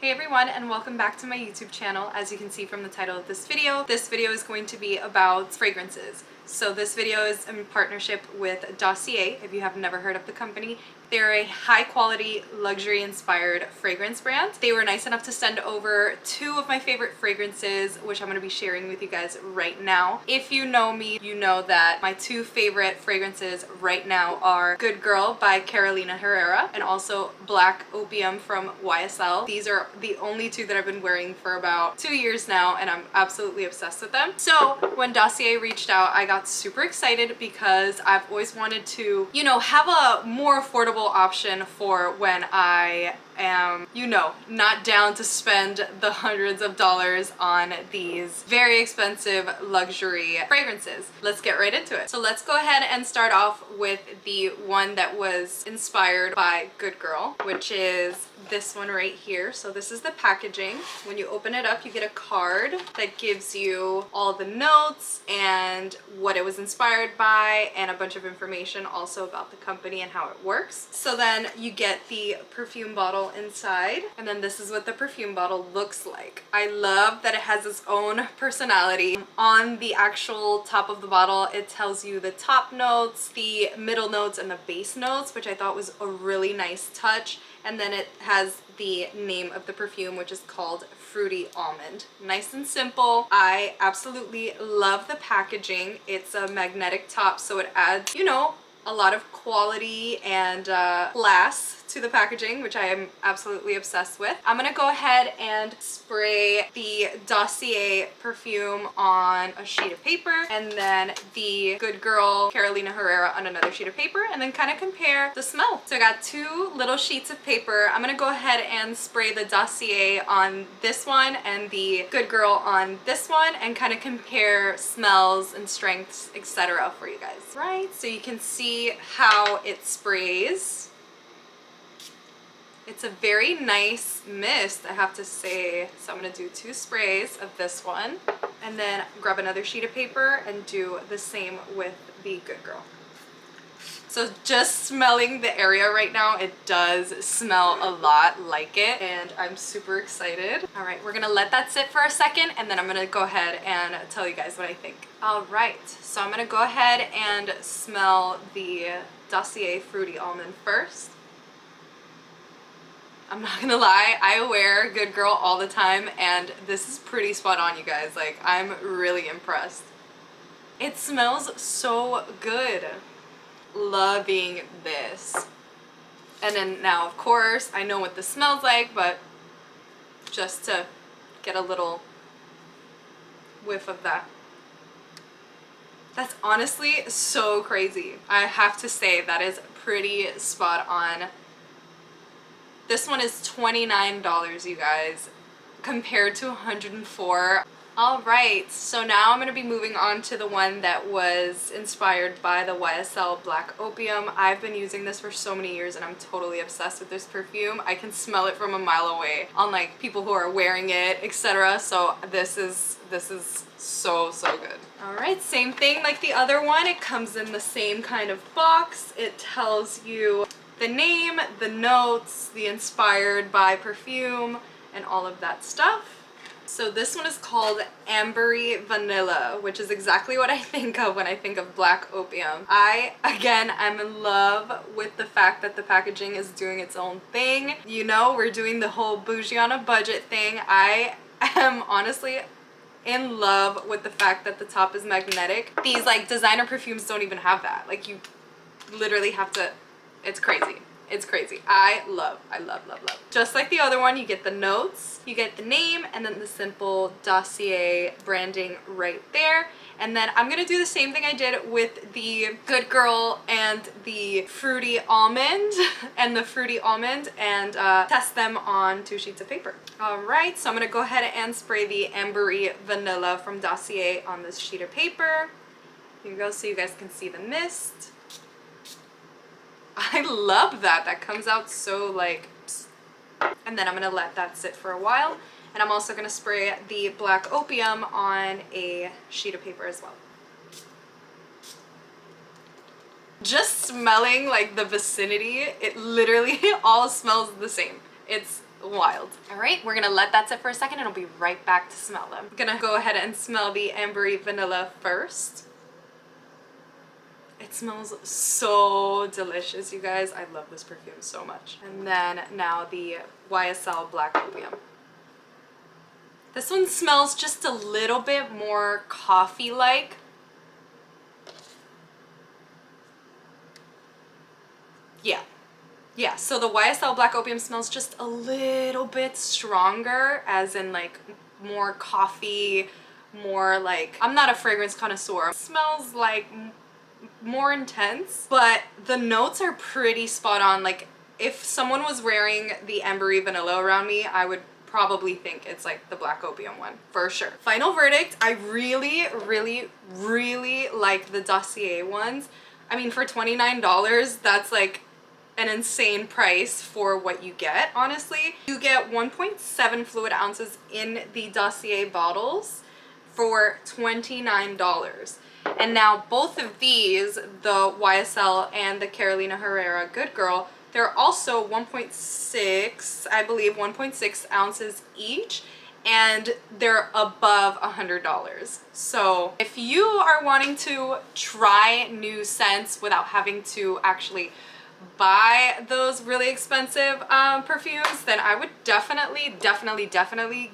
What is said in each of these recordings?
Hey everyone, and welcome back to my YouTube channel. As you can see from the title of this video is going to be about fragrances. So this video is in partnership with Dossier. If you have never heard of the company, they're a high quality luxury inspired fragrance brand. They were nice enough to send over two of my favorite fragrances, which I'm going to be sharing with you guys right now. If you know me, you know that my two favorite fragrances right now are Good Girl by Carolina Herrera and also Black Opium from Ysl. These are the only two that I've been wearing for about 2 years now, and I'm absolutely obsessed with them. So when Dossier reached out, I got super excited because I've always wanted to, have a more affordable option for when I am, not down to spend the hundreds of dollars on these very expensive luxury fragrances. Let's get right into it. So let's go ahead and start off with the one that was inspired by Good Girl, which is this one right here. So this is the packaging. When you open it up, you get a card that gives you all the notes and what it was inspired by and a bunch of information also about the company and how it works. So then you get the perfume bottle inside, and then this is what the perfume bottle looks like. I love that it has its own personality. On the actual top of the bottle, it tells you the top notes, the middle notes, and the base notes, which I thought was a really nice touch. And then it has the name of the perfume, which is called Fruity Almond. Nice and simple. I absolutely love the packaging. It's a magnetic top, so it adds, a lot of quality and class to the packaging, which I am absolutely obsessed with. I'm gonna go ahead and spray the Dossier perfume on a sheet of paper, and then the Good Girl Carolina Herrera on another sheet of paper, and then kind of compare the smell. So I got two little sheets of paper. I'm gonna go ahead and spray the Dossier on this one and the Good Girl on this one, and kind of compare smells and strengths, etc. for you guys. Right, so you can see how it sprays. It's a very nice mist, I have to say. So I'm gonna do two sprays of this one, and then grab another sheet of paper and do the same with the Good Girl. So just smelling the area right now, it does smell a lot like it, and I'm super excited. All right, we're gonna let that sit for a second, and then I'm gonna go ahead and tell you guys what I think. All right, so I'm gonna go ahead and smell the Dossier Fruity Almond first. I'm not gonna lie, I wear Good Girl all the time, and this is pretty spot on, you guys. Like, I'm really impressed. It smells so good. Loving this. And then now, of course, I know what this smells like, but just to get a little whiff of that. That's honestly so crazy. I have to say that is pretty spot on. This one is $29, you guys, compared to $104. All right, so now I'm gonna be moving on to the one that was inspired by the Ysl Black Opium. I've been using this for so many years, and I'm totally obsessed with this perfume. I can smell it from a mile away on like people who are wearing it, etc. So this is so good. All right, same thing like the other one. It comes in the same kind of box. It tells you the name, the notes, the inspired by perfume, and all of that stuff. So this one is called Ambery Vanilla, which is exactly what I think of when I think of Black Opium. I'm in love with the fact that the packaging is doing its own thing. We're doing the whole bougie on a budget thing. I am honestly in love with the fact that the top is magnetic. These like designer perfumes don't even have that. Like, you literally have to, it's crazy. It's crazy. I love. Just like the other one, you get the notes, you get the name, and then the simple Dossier branding right there. And then I'm gonna do the same thing I did with the Good Girl and the Fruity Almond and test them on two sheets of paper. All right, so I'm gonna go ahead and spray the Ambery Vanilla from Dossier on this sheet of paper. Here you go, so you guys can see the mist. I love that. That comes out so like, and then I'm gonna let that sit for a while. And I'm also gonna spray the Black Opium on a sheet of paper as well. Just smelling like the vicinity, it literally all smells the same. It's wild. All right, we're gonna let that sit for a second and I'll be right back to smell them. I'm gonna go ahead and smell the Ambery Vanilla first. It smells so delicious, you guys. I love this perfume so much. And then now the Ysl Black Opium. This one smells just a little bit more coffee-like. Yeah, so the Ysl Black Opium smells just a little bit stronger, as in like more coffee, more like, I'm not a fragrance connoisseur. It smells like more intense, but the notes are pretty spot on. Like if someone was wearing the Ambery Vanilla around me, I would probably think it's like the Black Opium one for sure. Final verdict, I really like the Dossier ones. I mean, for $29, that's like an insane price for what you get, honestly. You get 1.7 fluid ounces in the Dossier bottles for $29. And now both of these, the YSL and the Carolina Herrera Good Girl, they're also 1.6, I believe 1.6 ounces each, and they're above $100. So if you are wanting to try new scents without having to actually buy those really expensive perfumes, then I would definitely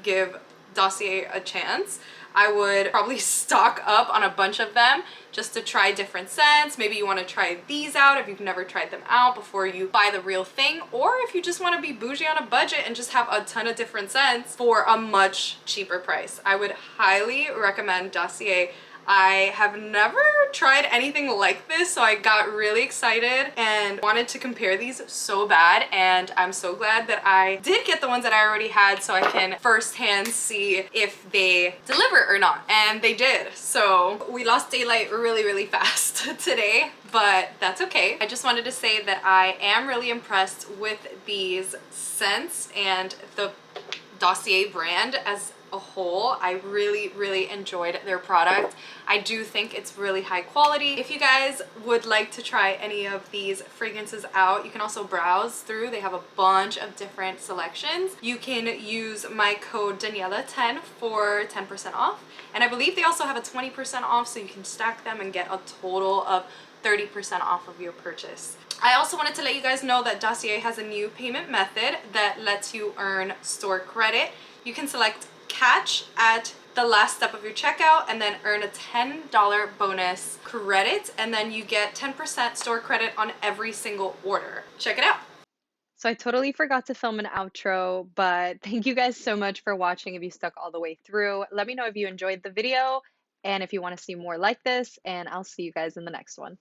give Dossier a chance. I would probably stock up on a bunch of them just to try different scents. Maybe you want to try these out if you've never tried them out before you buy the real thing, or if you just want to be bougie on a budget and just have a ton of different scents for a much cheaper price. I would highly recommend Dossier. I have never tried anything like this, so I got really excited and wanted to compare these so bad, and I'm so glad that I did get the ones that I already had so I can firsthand see if they deliver or not, and they did. So we lost daylight really fast today, but that's okay. I just wanted to say that I am really impressed with these scents and the Dossier brand as a whole. I really enjoyed their product. I do think it's really high quality. If you guys would like to try any of these fragrances out, you can also browse through. They have a bunch of different selections. You can use my code Daniela10 for 10% off, and I believe they also have a 20% off, so you can stack them and get a total of 30% off of your purchase. I also wanted to let you guys know that Dossier has a new payment method that lets you earn store credit. You can select Catch at the last step of your checkout and then earn a $10 bonus credit, and then you get 10% store credit on every single order. Check it out. So I totally forgot to film an outro, but thank you guys so much for watching if you stuck all the way through. Let me know if you enjoyed the video and if you want to see more like this, and I'll see you guys in the next one.